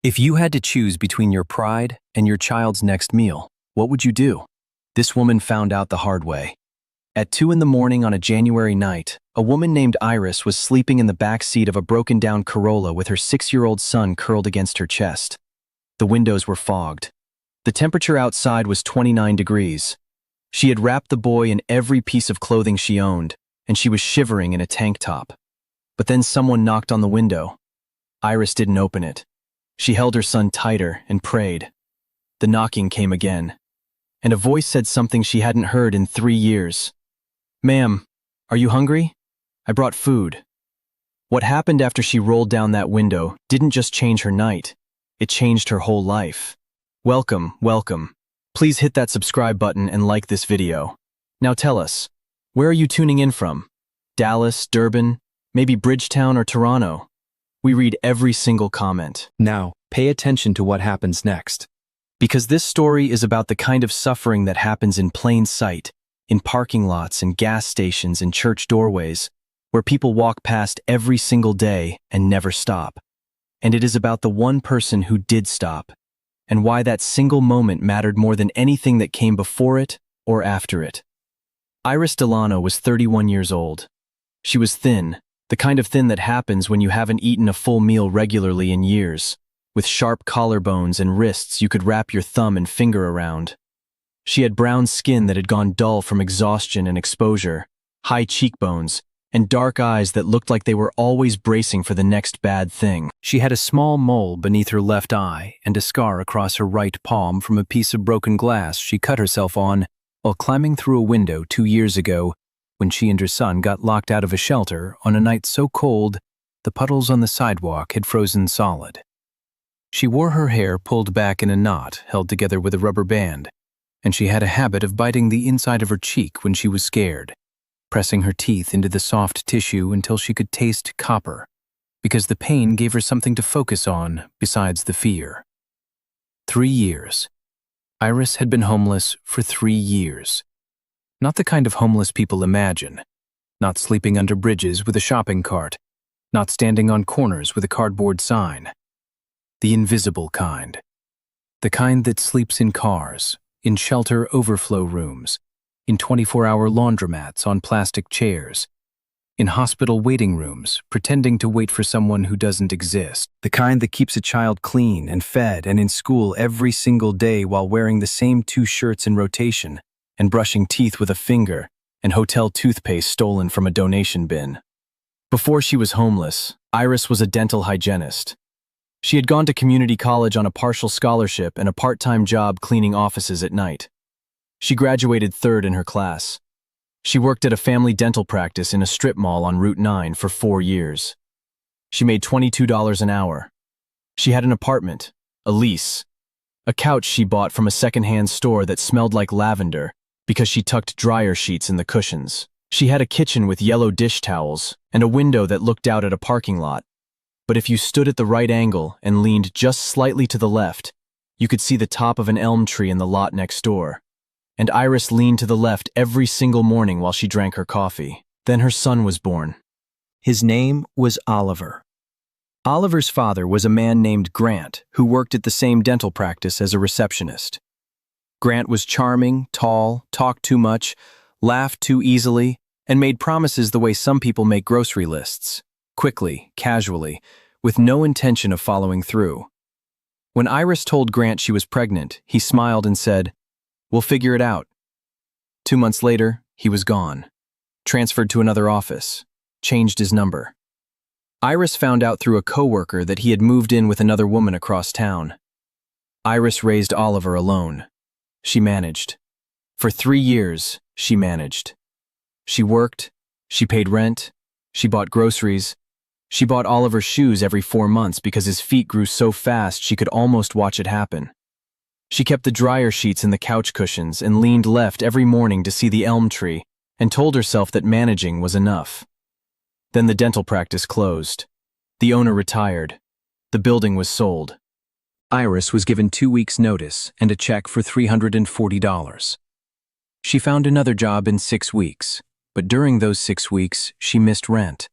If you had to choose between your pride and your child's next meal, what would you do? This woman found out the hard way. At 2 in the morning on a January night, a woman named Iris was sleeping in the back seat of a broken-down Corolla with her 6-year-old son curled against her chest. The windows were fogged. The temperature outside was 29 degrees. She had wrapped the boy in every piece of clothing she owned, and she was shivering in a tank top. But then someone knocked on the window. Iris didn't open it. She held her son tighter and prayed. The knocking came again, and a voice said something she hadn't heard in 3 years. "Ma'am, are you hungry? I brought food." What happened after she rolled down that window didn't just change her night, it changed her whole life. Welcome, welcome. Please hit that subscribe button and like this video. Now tell us, where are you tuning in from? Dallas, Durban, maybe Bridgetown or Toronto? We read every single comment. Now, pay attention to what happens next. Because this story is about the kind of suffering that happens in plain sight, in parking lots and gas stations and church doorways, where people walk past every single day and never stop. And it is about the one person who did stop, and why that single moment mattered more than anything that came before it or after it. Iris Delano was 31 years old. She was thin, the kind of thin that happens when you haven't eaten a full meal regularly in years, with sharp collarbones and wrists you could wrap your thumb and finger around. She had brown skin that had gone dull from exhaustion and exposure, high cheekbones, and dark eyes that looked like they were always bracing for the next bad thing. She had a small mole beneath her left eye and a scar across her right palm from a piece of broken glass she cut herself on while climbing through a window 2 years ago when she and her son got locked out of a shelter on a night so cold the puddles on the sidewalk had frozen solid. She wore her hair pulled back in a knot held together with a rubber band, and she had a habit of biting the inside of her cheek when she was scared, pressing her teeth into the soft tissue until she could taste copper, because the pain gave her something to focus on besides the fear. 3 years. Iris had been homeless for 3 years. Not the kind of homeless people imagine. Not sleeping under bridges with a shopping cart. Not standing on corners with a cardboard sign. The invisible kind. The kind that sleeps in cars, in shelter overflow rooms, in 24-hour laundromats on plastic chairs, in hospital waiting rooms, pretending to wait for someone who doesn't exist. The kind that keeps a child clean and fed and in school every single day while wearing the same 2 shirts in rotation, and brushing teeth with a finger, and hotel toothpaste stolen from a donation bin. Before she was homeless, Iris was a dental hygienist. She had gone to community college on a partial scholarship and a part-time job cleaning offices at night. She graduated 3rd in her class. She worked at a family dental practice in a strip mall on Route 9 for 4 years. She made $22 an hour. She had an apartment, a lease, a couch she bought from a secondhand store that smelled like lavender because she tucked dryer sheets in the cushions. She had a kitchen with yellow dish towels and a window that looked out at a parking lot. But if you stood at the right angle and leaned just slightly to the left, you could see the top of an elm tree in the lot next door. And Iris leaned to the left every single morning while she drank her coffee. Then her son was born. His name was Oliver. Oliver's father was a man named Grant who worked at the same dental practice as a receptionist. Grant was charming, tall, talked too much, laughed too easily, and made promises the way some people make grocery lists, quickly, casually, with no intention of following through. When Iris told Grant she was pregnant, he smiled and said, "We'll figure it out." 2 months later, he was gone, transferred to another office, changed his number. Iris found out through a coworker that he had moved in with another woman across town. Iris raised Oliver alone. She managed. For 3 years, she managed. She worked, she paid rent, she bought groceries, she bought Oliver shoes every 4 months because his feet grew so fast she could almost watch it happen. She kept the dryer sheets in the couch cushions and leaned left every morning to see the elm tree and told herself that managing was enough. Then the dental practice closed. The owner retired. The building was sold. Iris was given 2 weeks' notice and a check for $340. She found another job in 6 weeks, but during those 6 weeks, she missed rent.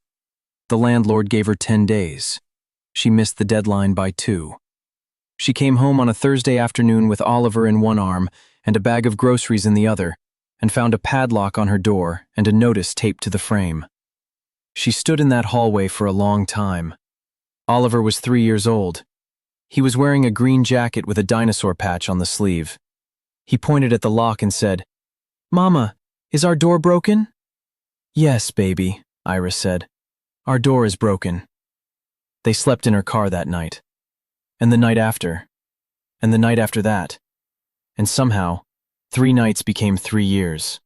The landlord gave her 10 days. She missed the deadline by 2. She came home on a Thursday afternoon with Oliver in one arm and a bag of groceries in the other, and found a padlock on her door and a notice taped to the frame. She stood in that hallway for a long time. Oliver was 3 years old. He was wearing a green jacket with a dinosaur patch on the sleeve. He pointed at the lock and said, "Mama, is our door broken?" "Yes, baby," Iris said. "Our door is broken." They slept in her car that night, and the night after, and the night after that, and somehow, 3 nights became 3 years.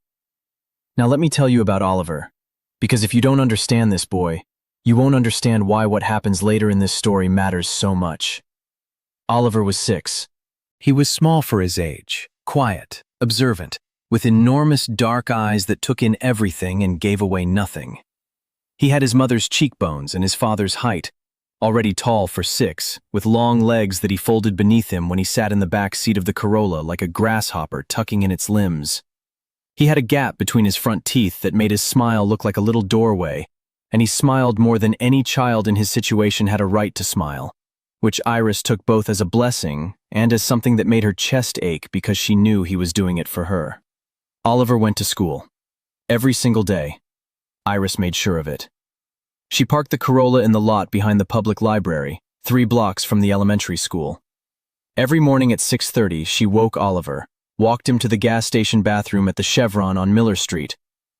Now let me tell you about Oliver, because if you don't understand this boy, you won't understand why what happens later in this story matters so much. Oliver was 6. He was small for his age, quiet, observant, with enormous dark eyes that took in everything and gave away nothing. He had his mother's cheekbones and his father's height, already tall for 6, with long legs that he folded beneath him when he sat in the back seat of the Corolla like a grasshopper tucking in its limbs. He had a gap between his front teeth that made his smile look like a little doorway, and he smiled more than any child in his situation had a right to smile, which Iris took both as a blessing and as something that made her chest ache because she knew he was doing it for her. Oliver went to school. Every single day. Iris made sure of it. She parked the Corolla in the lot behind the public library, 3 blocks from the elementary school. Every morning at 6:30, she woke Oliver, walked him to the gas station bathroom at the Chevron on Miller Street,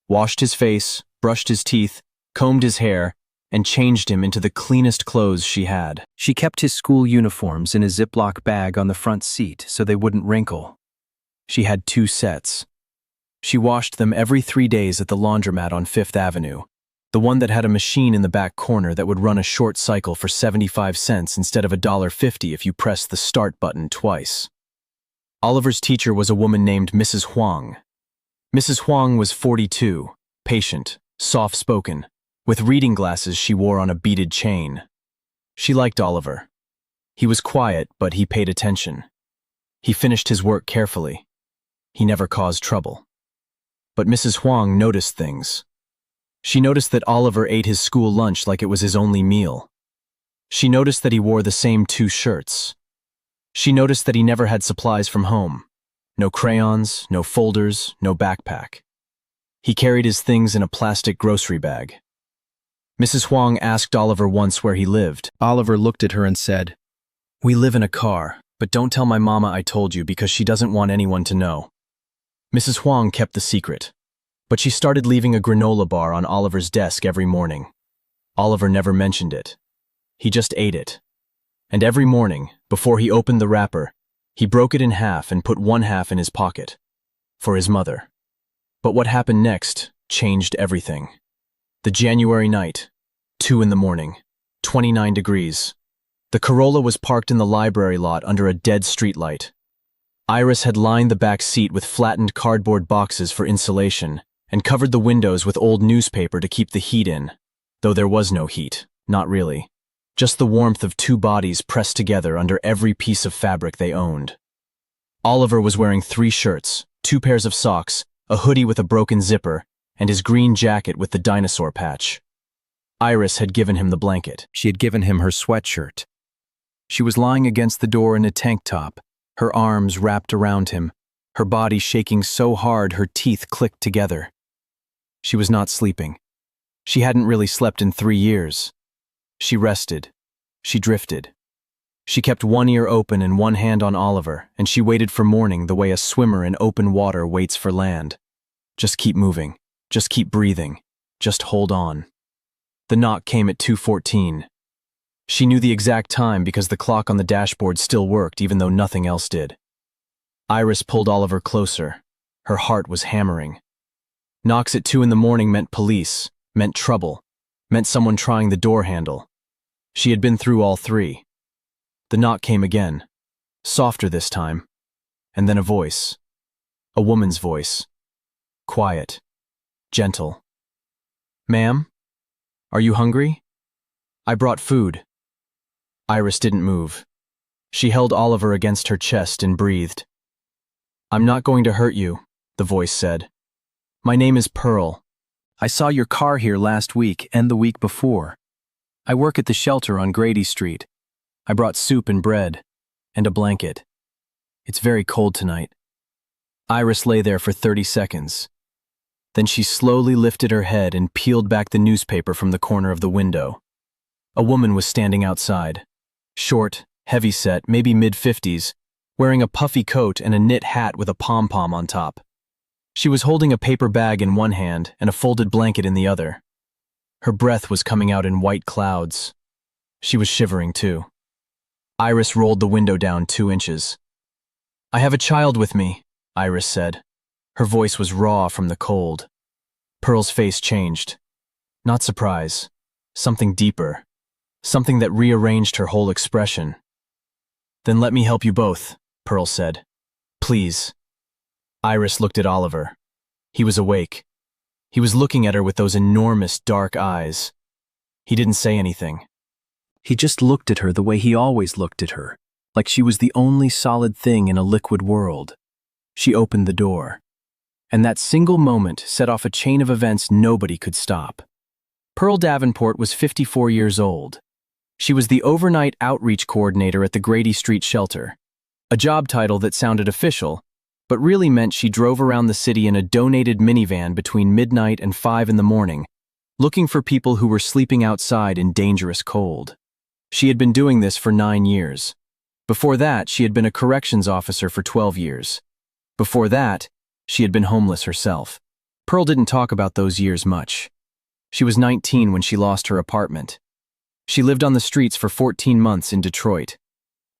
washed his face, brushed his teeth, combed his hair, and changed him into the cleanest clothes she had. She kept his school uniforms in a Ziploc bag on the front seat so they wouldn't wrinkle. She had 2 sets. She washed them every 3 days at the laundromat on 5th Avenue, the one that had a machine in the back corner that would run a short cycle for 75 cents instead of $1.50 if you pressed the start button twice. Oliver's teacher was a woman named Mrs. Huang. Mrs. Huang was 42, patient, soft-spoken, with reading glasses she wore on a beaded chain. She liked Oliver. He was quiet, but he paid attention. He finished his work carefully. He never caused trouble. But Mrs. Huang noticed things. She noticed that Oliver ate his school lunch like it was his only meal. She noticed that he wore the same 2 shirts. She noticed that he never had supplies from home. No crayons, no folders, no backpack. He carried his things in a plastic grocery bag. Mrs. Huang asked Oliver once where he lived. Oliver looked at her and said, "We live in a car, but don't tell my mama I told you because she doesn't want anyone to know." Mrs. Huang kept the secret, but she started leaving a granola bar on Oliver's desk every morning. Oliver never mentioned it. He just ate it. And every morning, before he opened the wrapper, he broke it in half and put 1/2 in his pocket. For his mother. But what happened next changed everything. The January night, 2 in the morning, 29 degrees. The Corolla was parked in the library lot under a dead streetlight. Iris had lined the back seat with flattened cardboard boxes for insulation and covered the windows with old newspaper to keep the heat in, though there was no heat, not really. Just the warmth of 2 bodies pressed together under every piece of fabric they owned. Oliver was wearing 3 shirts, 2 pairs of socks, a hoodie with a broken zipper, and his green jacket with the dinosaur patch. Iris had given him the blanket. She had given him her sweatshirt. She was lying against the door in a tank top, her arms wrapped around him, her body shaking so hard her teeth clicked together. She was not sleeping. She hadn't really slept in 3 years. She rested. She drifted. She kept one ear open and one hand on Oliver, and she waited for morning the way a swimmer in open water waits for land. Just keep moving. Just keep breathing. Just hold on. The knock came at 2:14. She knew the exact time because the clock on the dashboard still worked even though nothing else did. Iris pulled Oliver closer. Her heart was hammering. Knocks at 2 in the morning meant police, meant trouble, meant someone trying the door handle. She had been through all 3. The knock came again, softer this time, and then a voice. A woman's voice. Quiet. Gentle. "Ma'am? Are you hungry? I brought food." Iris didn't move. She held Oliver against her chest and breathed. "I'm not going to hurt you," the voice said. "My name is Pearl. I saw your car here last week and the week before. I work at the shelter on Grady Street. I brought soup and bread. and a blanket. It's very cold tonight. Iris lay there for 30 seconds. Then she slowly lifted her head and peeled back the newspaper from the corner of the window. A woman was standing outside. Short, heavy-set, maybe mid-50s, wearing a puffy coat and a knit hat with a pom-pom on top. She was holding a paper bag in one hand and a folded blanket in the other. Her breath was coming out in white clouds. She was shivering too. Iris rolled the window down 2 inches. "I have a child with me," Iris said. Her voice was raw from the cold. Pearl's face changed. Not surprise. Something deeper. Something that rearranged her whole expression. "Then let me help you both," Pearl said. "Please." Iris looked at Oliver. He was awake. He was looking at her with those enormous dark eyes. He didn't say anything. He just looked at her the way he always looked at her, like she was the only solid thing in a liquid world. She opened the door. And that single moment set off a chain of events nobody could stop. Pearl Davenport was 54 years old. She was the overnight outreach coordinator at the Grady Street shelter, a job title that sounded official, but really meant she drove around the city in a donated minivan between midnight and 5 in the morning, looking for people who were sleeping outside in dangerous cold. She had been doing this for 9 years. Before that, she had been a corrections officer for 12 years. Before that, she had been homeless herself. Pearl didn't talk about those years much. She was 19 when she lost her apartment. She lived on the streets for 14 months in Detroit.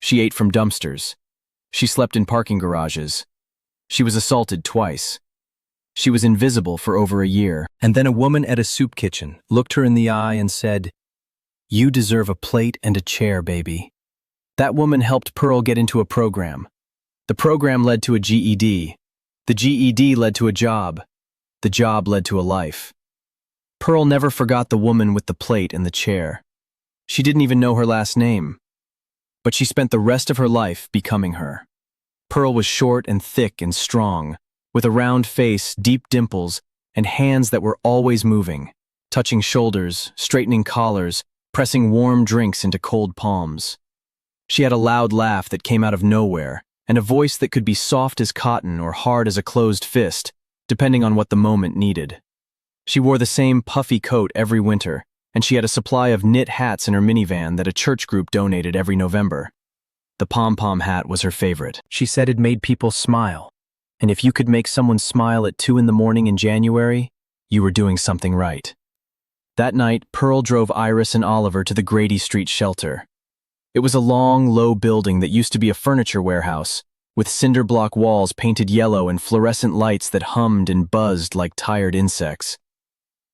She ate from dumpsters. She slept in parking garages. She was assaulted twice. She was invisible for over a year. And then a woman at a soup kitchen looked her in the eye and said, "You deserve a plate and a chair, baby." That woman helped Pearl get into a program. The program led to a GED. The GED led to a job. The job led to a life. Pearl never forgot the woman with the plate and the chair. She didn't even know her last name. But she spent the rest of her life becoming her. Pearl was short and thick and strong, with a round face, deep dimples, and hands that were always moving, touching shoulders, straightening collars, pressing warm drinks into cold palms. She had a loud laugh that came out of nowhere, and a voice that could be soft as cotton or hard as a closed fist, depending on what the moment needed. She wore the same puffy coat every winter, and she had a supply of knit hats in her minivan that a church group donated every November. The pom-pom hat was her favorite. She said it made people smile, and if you could make someone smile at 2 in the morning in January, you were doing something right. That night, Pearl drove Iris and Oliver to the Grady Street shelter. It was a long, low building that used to be a furniture warehouse, with cinder block walls painted yellow and fluorescent lights that hummed and buzzed like tired insects.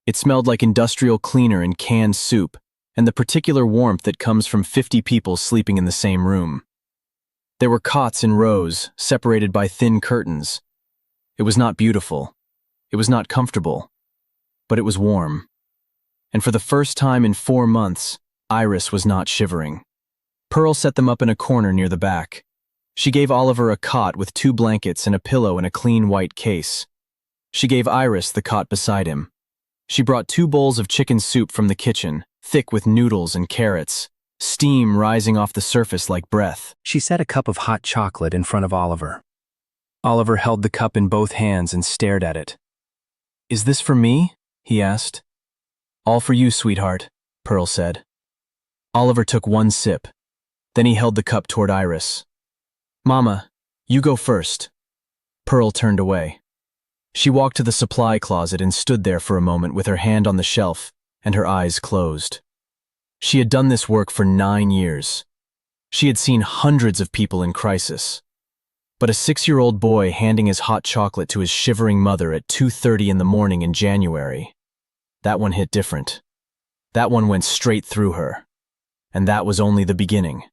It smelled like industrial cleaner and canned soup, and the particular warmth that comes from 50 people sleeping in the same room. There were cots in rows, separated by thin curtains. It was not beautiful. It was not comfortable. But it was warm. And for the first time in 4 months, Iris was not shivering. Pearl set them up in a corner near the back. She gave Oliver a cot with 2 blankets and a pillow in a clean white case. She gave Iris the cot beside him. She brought 2 bowls of chicken soup from the kitchen, thick with noodles and carrots, steam rising off the surface like breath. She set a cup of hot chocolate in front of Oliver. Oliver held the cup in both hands and stared at it. "Is this for me?" he asked. "All for you, sweetheart," Pearl said. Oliver took 1 sip. Then he held the cup toward Iris. "Mama, you go first." Pearl turned away. She walked to the supply closet and stood there for a moment with her hand on the shelf and her eyes closed. She had done this work for 9 years. She had seen hundreds of people in crisis. But a 6-year-old boy handing his hot chocolate to his shivering mother at 2:30 in the morning in January, that one hit different. That one went straight through her. And that was only the beginning.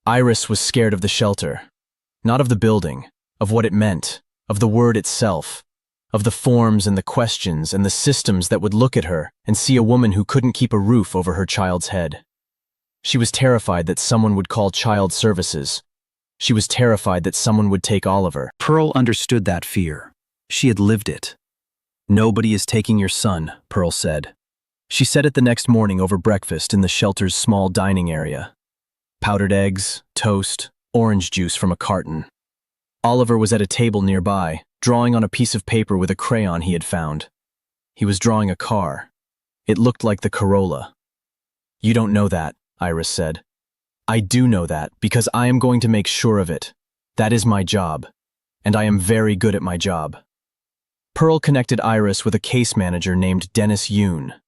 Iris was scared of the shelter, not of the building, of what it meant, of the word itself, of the forms and the questions and the systems that would look at her and see a woman who couldn't keep a roof over her child's head. She was terrified that someone would call child services. She was terrified that someone would take Oliver. Pearl understood that fear. She had lived it. "Nobody is taking your son," Pearl said. She said it the next morning over breakfast in the shelter's small dining area. Powdered eggs, toast, orange juice from a carton. Oliver was at a table nearby, drawing on a piece of paper with a crayon he had found. He was drawing a car. It looked like the Corolla. "You don't know that," Iris said. "I do know that because I am going to make sure of it. That is my job, and I am very good at my job." Pearl connected Iris with a case manager named Dennis Yoon.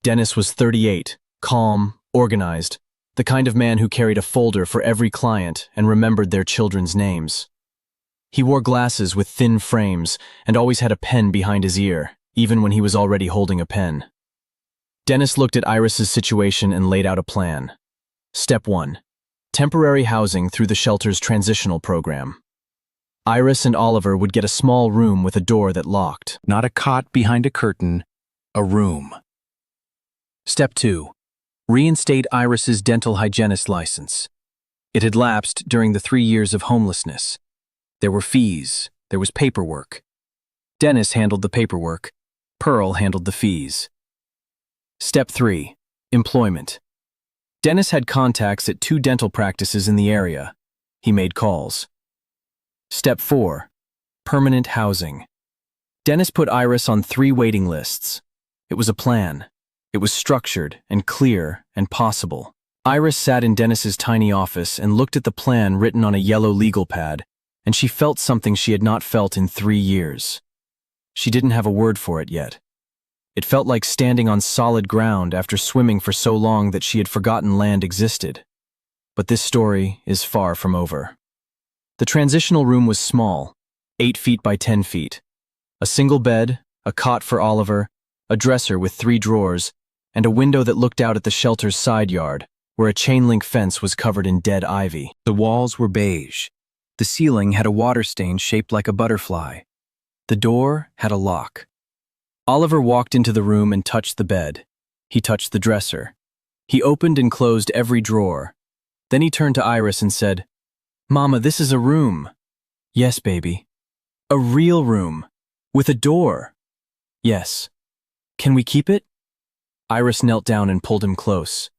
Dennis was 38, calm, organized, the kind of man who carried a folder for every client and remembered their children's names. He wore glasses with thin frames and always had a pen behind his ear, even when he was already holding a pen. Dennis looked at Iris's situation and laid out a plan. Step 1. Temporary housing through the shelter's transitional program. Iris and Oliver would get a small room with a door that locked. Not a cot behind a curtain, a room. Step 2. Reinstate Iris's dental hygienist license. It had lapsed during the 3 years of homelessness. There were fees. There was paperwork. Dennis handled the paperwork. Pearl handled the fees. Step 3. Employment. Dennis had contacts at 2 dental practices in the area. He made calls. Step 4. Permanent housing. Dennis put Iris on 3 waiting lists. It was a plan. It was structured and clear and possible. Iris sat in Dennis's tiny office and looked at the plan written on a yellow legal pad, and she felt something she had not felt in 3 years. She didn't have a word for it yet. It felt like standing on solid ground after swimming for so long that she had forgotten land existed. But this story is far from over. The transitional room was small, 8 feet by 10 feet. A single bed, a cot for Oliver, a dresser with 3 drawers, and a window that looked out at the shelter's side yard, where a chain-link fence was covered in dead ivy. The walls were beige. The ceiling had a water stain shaped like a butterfly. The door had a lock. Oliver walked into the room and touched the bed. He touched the dresser. He opened and closed every drawer. Then he turned to Iris and said, "Mama, this is a room." "Yes, baby." "A real room. With a door." "Yes." "Can we keep it?" Iris knelt down and pulled him close.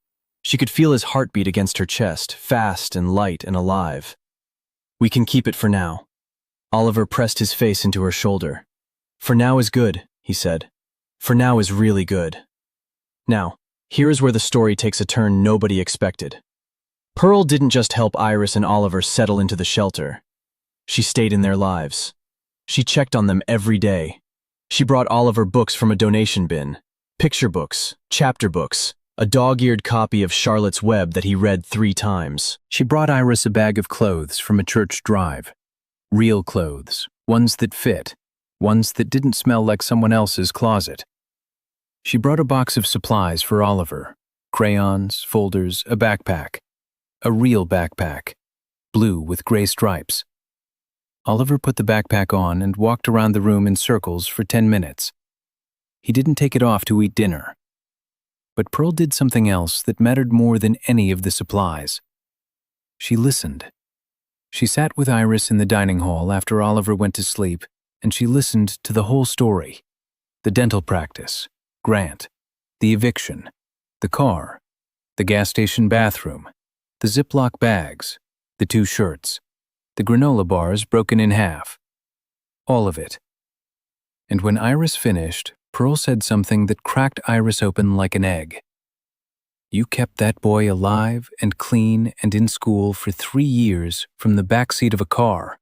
She could feel his heartbeat against her chest, fast and light and alive. "We can keep it for now." Oliver pressed his face into her shoulder. "For now is good," he said. "For now is really good." Now, here is where the story takes a turn nobody expected. Pearl didn't just help Iris and Oliver settle into the shelter. She stayed in their lives. She checked on them every day. She brought Oliver books from a donation bin, picture books, chapter books, a dog-eared copy of Charlotte's Web that he read 3 times. She brought Iris a bag of clothes from a church drive. Real clothes, ones that fit, ones that didn't smell like someone else's closet. She brought a box of supplies for Oliver, crayons, folders, a backpack. A real backpack, blue with gray stripes. Oliver put the backpack on and walked around the room in circles for 10 minutes. He didn't take it off to eat dinner. But Pearl did something else that mattered more than any of the supplies. She listened. She sat with Iris in the dining hall after Oliver went to sleep, and she listened to the whole story. The dental practice, Grant, the eviction, the car, the gas station bathroom, the Ziploc bags, the 2 shirts, the granola bars broken in half. All of it. And when Iris finished, Pearl said something that cracked Iris open like an egg. "You kept that boy alive and clean and in school for 3 years from the backseat of a car.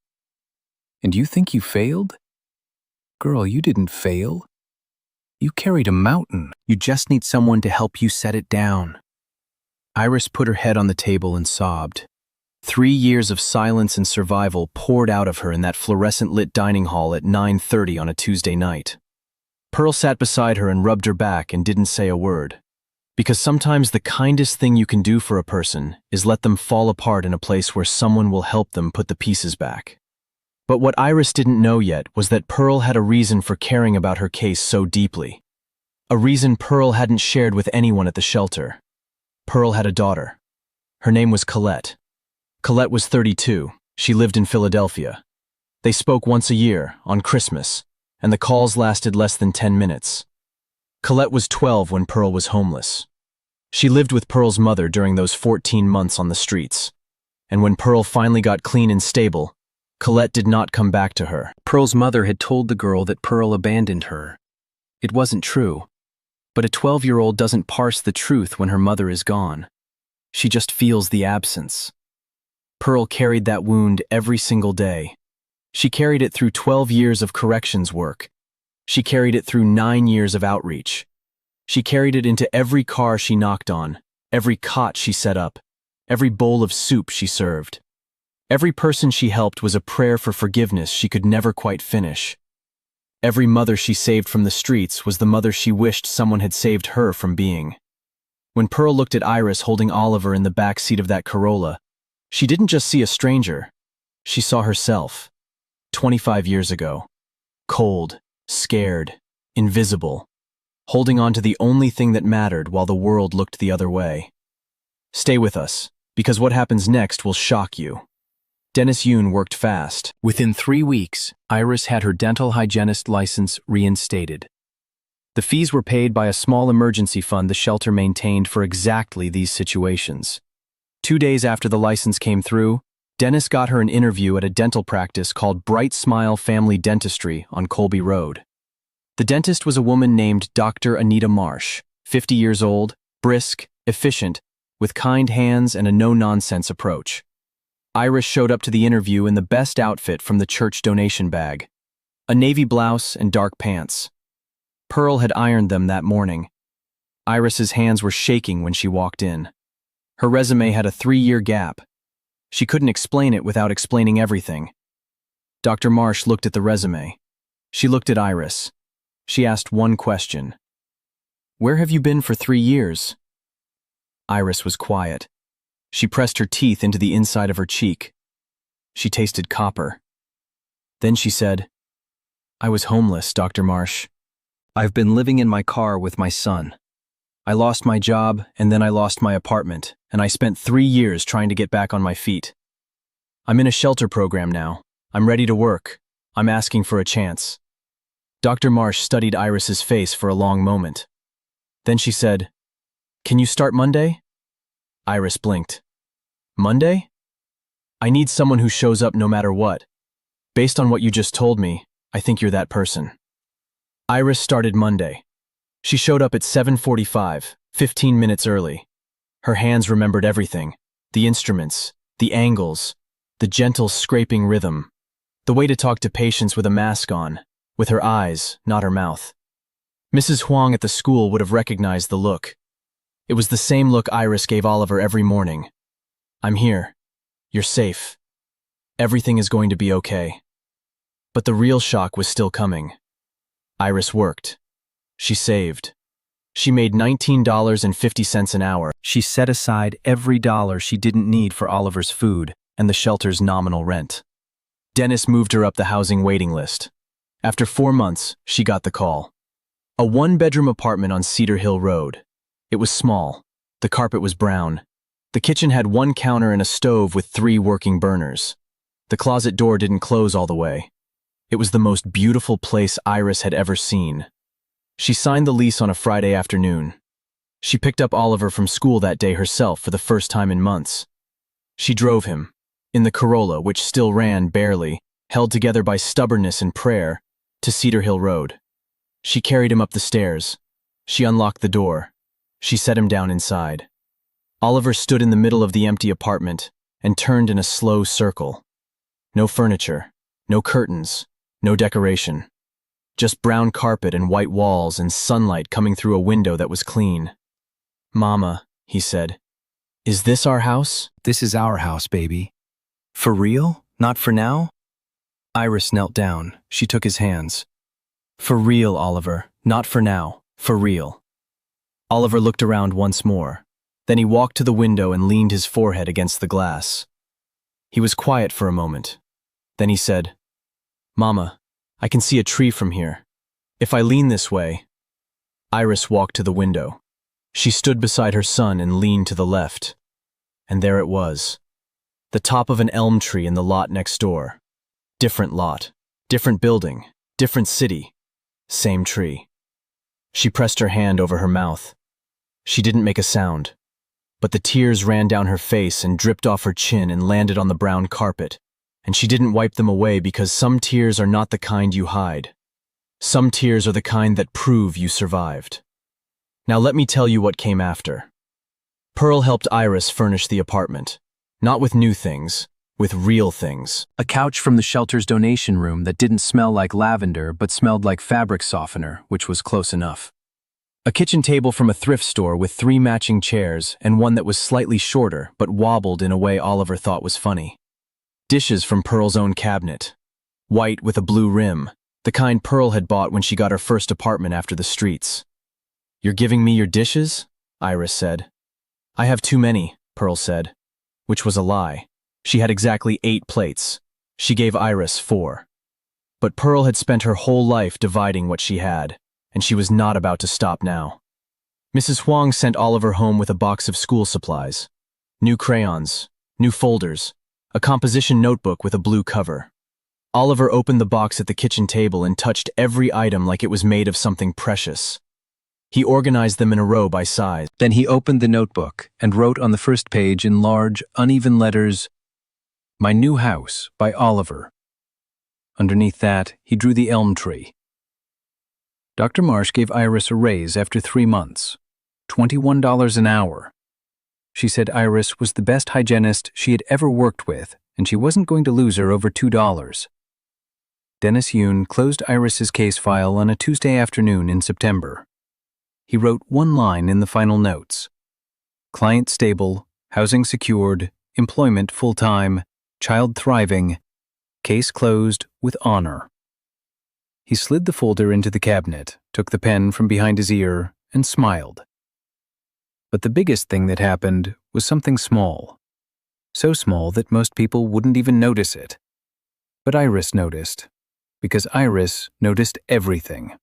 And you think you failed? Girl, you didn't fail. You carried a mountain. You just need someone to help you set it down." Iris put her head on the table and sobbed. 3 years of silence and survival poured out of her in that fluorescent-lit dining hall at 9:30 on a Tuesday night. Pearl sat beside her and rubbed her back and didn't say a word. Because sometimes the kindest thing you can do for a person is let them fall apart in a place where someone will help them put the pieces back. But what Iris didn't know yet was that Pearl had a reason for caring about her case so deeply. A reason Pearl hadn't shared with anyone at the shelter. Pearl had a daughter. Her name was Colette. Colette was 32. She lived in Philadelphia. They spoke once a year, on Christmas, and the calls lasted less than 10 minutes. Colette was 12 when Pearl was homeless. She lived with Pearl's mother during those 14 months on the streets. And when Pearl finally got clean and stable, Colette did not come back to her. Pearl's mother had told the girl that Pearl abandoned her. It wasn't true, but a 12-year-old doesn't parse the truth when her mother is gone. She just feels the absence. Pearl carried that wound every single day. She carried it through 12 years of corrections work. She carried it through 9 years of outreach. She carried it into every car she knocked on, every cot she set up, every bowl of soup she served. Every person she helped was a prayer for forgiveness she could never quite finish. Every mother she saved from the streets was the mother she wished someone had saved her from being. When Pearl looked at Iris holding Oliver in the back seat of that Corolla, she didn't just see a stranger. She saw herself, 25 years ago. Cold, scared, invisible, holding on to the only thing that mattered while the world looked the other way. Stay with us, because what happens next will shock you. Dennis Yoon worked fast. Within 3 weeks, Iris had her dental hygienist license reinstated. The fees were paid by a small emergency fund the shelter maintained for exactly these situations. 2 days after the license came through, Dennis got her an interview at a dental practice called Bright Smile Family Dentistry on Colby Road. The dentist was a woman named Dr. Anita Marsh, 50 years old, brisk, efficient, with kind hands and a no-nonsense approach. Iris showed up to the interview in the best outfit from the church donation bag, a navy blouse and dark pants. Pearl had ironed them that morning. Iris's hands were shaking when she walked in. Her resume had a 3-year gap. She couldn't explain it without explaining everything. Dr. Marsh looked at the resume. She looked at Iris. She asked one question. "Where have you been for 3 years?" Iris was quiet. She pressed her teeth into the inside of her cheek. She tasted copper. Then she said, "I was homeless, Dr. Marsh. I've been living in my car with my son. I lost my job, and then I lost my apartment, and I spent 3 years trying to get back on my feet. I'm in a shelter program now. I'm ready to work. I'm asking for a chance." Dr. Marsh studied Iris's face for a long moment. Then she said, "Can you start Monday?" Iris blinked. "Monday? I need someone who shows up no matter what. Based on what you just told me, I think you're that person." Iris started Monday. She showed up at 7:45, 15 minutes early. Her hands remembered everything: the instruments, the angles, the gentle scraping rhythm, the way to talk to patients with a mask on, with her eyes, not her mouth. Mrs. Huang at the school would have recognized the look. It was the same look Iris gave Oliver every morning. "I'm here. You're safe. Everything is going to be okay." But the real shock was still coming. Iris worked. She saved. She made $19.50 an hour. She set aside every dollar she didn't need for Oliver's food and the shelter's nominal rent. Dennis moved her up the housing waiting list. After 4 months, she got the call. A 1-bedroom apartment on Cedar Hill Road. It was small. The carpet was brown. The kitchen had 1 counter and a stove with 3 working burners. The closet door didn't close all the way. It was the most beautiful place Iris had ever seen. She signed the lease on a Friday afternoon. She picked up Oliver from school that day herself for the first time in months. She drove him, in the Corolla, which still ran barely, held together by stubbornness and prayer, to Cedar Hill Road. She carried him up the stairs. She unlocked the door. She set him down inside. Oliver stood in the middle of the empty apartment and turned in a slow circle. No furniture, no curtains, no decoration. Just brown carpet and white walls and sunlight coming through a window that was clean. "Mama," he said, "is this our house?" "This is our house, baby." "For real? Not for now?" Iris knelt down. She took his hands. "For real, Oliver. Not for now. For real." Oliver looked around once more. Then he walked to the window and leaned his forehead against the glass. He was quiet for a moment. Then he said, "Mama, I can see a tree from here. If I lean this way..." Iris walked to the window. She stood beside her son and leaned to the left. And there it was. The top of an elm tree in the lot next door. Different lot, different building, different city, same tree. She pressed her hand over her mouth. She didn't make a sound. but the tears ran down her face and dripped off her chin and landed on the brown carpet, and she didn't wipe them away because some tears are not the kind you hide. Some tears are the kind that prove you survived. Now let me tell you what came after. Pearl helped Iris furnish the apartment, not with new things, with real things. A couch from the shelter's donation room that didn't smell like lavender but smelled like fabric softener, which was close enough. A kitchen table from a thrift store with 3 matching chairs and one that was slightly shorter but wobbled in a way Oliver thought was funny. Dishes from Pearl's own cabinet, white with a blue rim, the kind Pearl had bought when she got her first apartment after the streets. "You're giving me your dishes?" Iris said. "I have too many," Pearl said, which was a lie. She had exactly 8 plates. She gave Iris 4. But Pearl had spent her whole life dividing what she had, and she was not about to stop now. Mrs. Huang sent Oliver home with a box of school supplies. New crayons, new folders, a composition notebook with a blue cover. Oliver opened the box at the kitchen table and touched every item like it was made of something precious. He organized them in a row by size. Then he opened the notebook and wrote on the first page in large, uneven letters, "My new house by Oliver." Underneath that, he drew the elm tree. Dr. Marsh gave Iris a raise after 3 months, $21 an hour. She said Iris was the best hygienist she had ever worked with, and she wasn't going to lose her over $2. Dennis Yoon closed Iris's case file on a Tuesday afternoon in September. He wrote one line in the final notes: "Client stable, housing secured, employment full-time, child thriving, case closed with honor." He slid the folder into the cabinet, took the pen from behind his ear, and smiled. But the biggest thing that happened was something small. So small that most people wouldn't even notice it. But Iris noticed, because Iris noticed everything.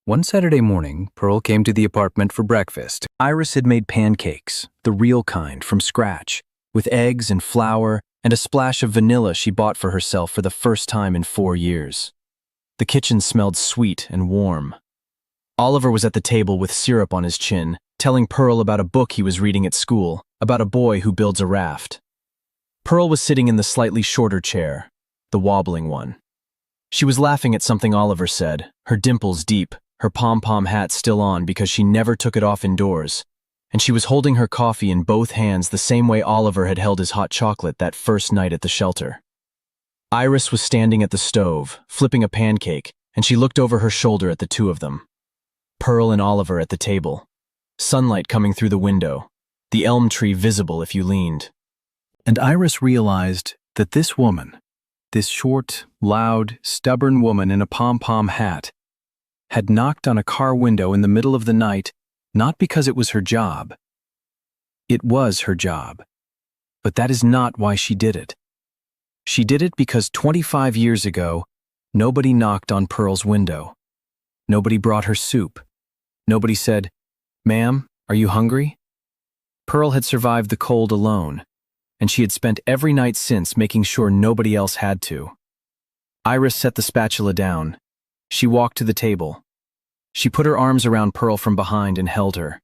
One Saturday morning, Pearl came to the apartment for breakfast. Iris had made pancakes, the real kind, from scratch, with eggs and flour and a splash of vanilla she bought for herself for the first time in 4 years. The kitchen smelled sweet and warm. Oliver was at the table with syrup on his chin, telling Pearl about a book he was reading at school, about a boy who builds a raft. Pearl was sitting in the slightly shorter chair, the wobbling one. She was laughing at something Oliver said, her dimples deep, her pom-pom hat still on because she never took it off indoors, and she was holding her coffee in both hands the same way Oliver had held his hot chocolate that first night at the shelter. Iris was standing at the stove, flipping a pancake, and she looked over her shoulder at the two of them. Pearl and Oliver at the table. Sunlight coming through the window, the elm tree visible if you leaned. And Iris realized that this woman, this short, loud, stubborn woman in a pom-pom hat, had knocked on a car window in the middle of the night, not because it was her job. It was her job. But that is not why she did it. She did it because 25 years ago, nobody knocked on Pearl's window. Nobody brought her soup. Nobody said, "Ma'am, are you hungry?" Pearl had survived the cold alone, and she had spent every night since making sure nobody else had to. Iris set the spatula down. She walked to the table. She put her arms around Pearl from behind and held her.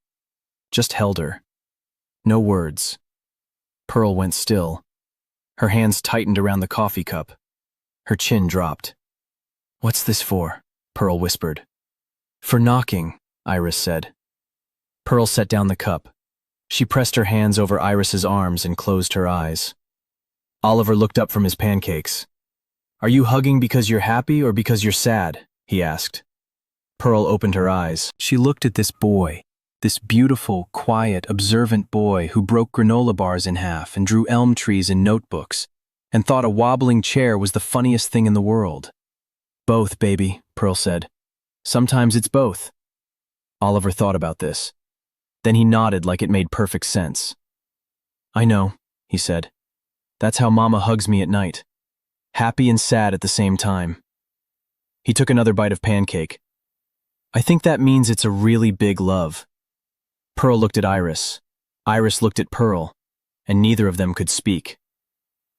Just held her. No words. Pearl went still. Her hands tightened around the coffee cup. Her chin dropped. "What's this for?" Pearl whispered. "For knocking," Iris said. Pearl set down the cup. She pressed her hands over Iris's arms and closed her eyes. Oliver looked up from his pancakes. "Are you hugging because you're happy or because you're sad?" he asked. Pearl opened her eyes. She looked at this boy, this beautiful, quiet, observant boy who broke granola bars in half and drew elm trees in notebooks, and thought a wobbling chair was the funniest thing in the world. "Both, baby," Pearl said. "Sometimes it's both." Oliver thought about this. Then he nodded like it made perfect sense. "I know," he said. "That's how Mama hugs me at night. Happy and sad at the same time." He took another bite of pancake. "I think that means it's a really big love." Pearl looked at Iris. Iris looked at Pearl, and neither of them could speak.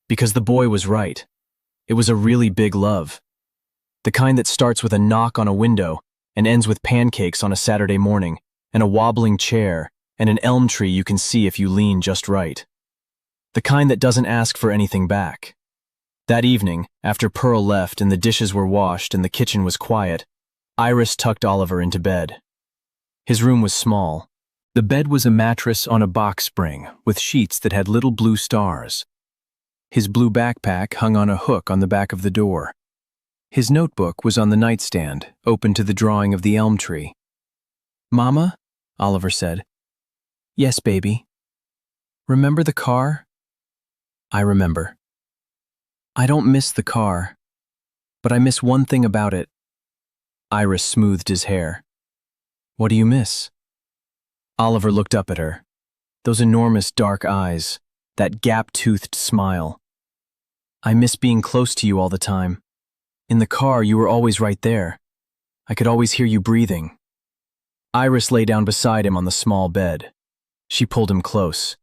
Because the boy was right. It was a really big love. The kind that starts with a knock on a window and ends with pancakes on a Saturday morning, and a wobbling chair, and an elm tree you can see if you lean just right. The kind that doesn't ask for anything back. That evening, after Pearl left and the dishes were washed and the kitchen was quiet, Iris tucked Oliver into bed. His room was small. The bed was a mattress on a box spring with sheets that had little blue stars. His blue backpack hung on a hook on the back of the door. His notebook was on the nightstand, open to the drawing of the elm tree. "Mama?" Oliver said. "Yes, baby." "Remember the car?" "I remember." "I don't miss the car, but I miss one thing about it." Iris smoothed his hair. "What do you miss?" Oliver looked up at her. Those enormous dark eyes, that gap-toothed smile. "I miss being close to you all the time. In the car, you were always right there. I could always hear you breathing." Iris lay down beside him on the small bed. She pulled him close.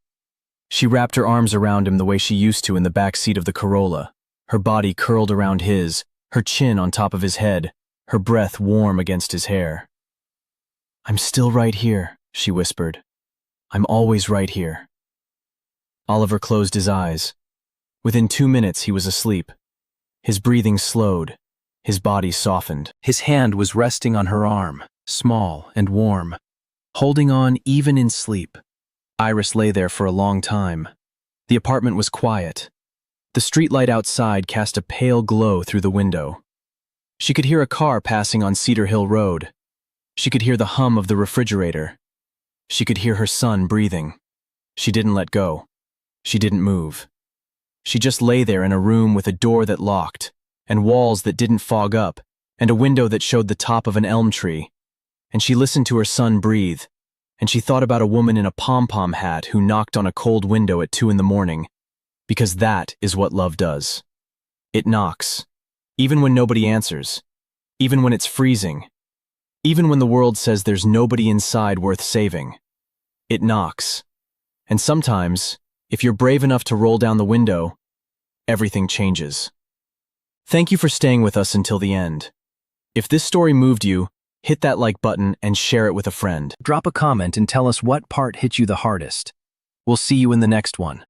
She wrapped her arms around him the way she used to in the back seat of the Corolla, her body curled around his, her chin on top of his head, her breath warm against his hair. "I'm still right here," she whispered. "I'm always right here." Oliver closed his eyes. Within 2 minutes, he was asleep. His breathing slowed. His body softened. His hand was resting on her arm, small and warm, holding on even in sleep. Iris lay there for a long time. The apartment was quiet. The streetlight outside cast a pale glow through the window. She could hear a car passing on Cedar Hill Road. She could hear the hum of the refrigerator. She could hear her son breathing. She didn't let go. She didn't move. She just lay there in a room with a door that locked, and walls that didn't fog up, and a window that showed the top of an elm tree. And she listened to her son breathe, and she thought about a woman in a pom-pom hat who knocked on a cold window at 2 a.m, because that is what love does. It knocks, even when nobody answers, even when it's freezing, even when the world says there's nobody inside worth saving. It knocks. And sometimes, if you're brave enough to roll down the window, everything changes. Thank you for staying with us until the end. If this story moved you, hit that like button and share it with a friend. Drop a comment and tell us what part hit you the hardest. We'll see you in the next one.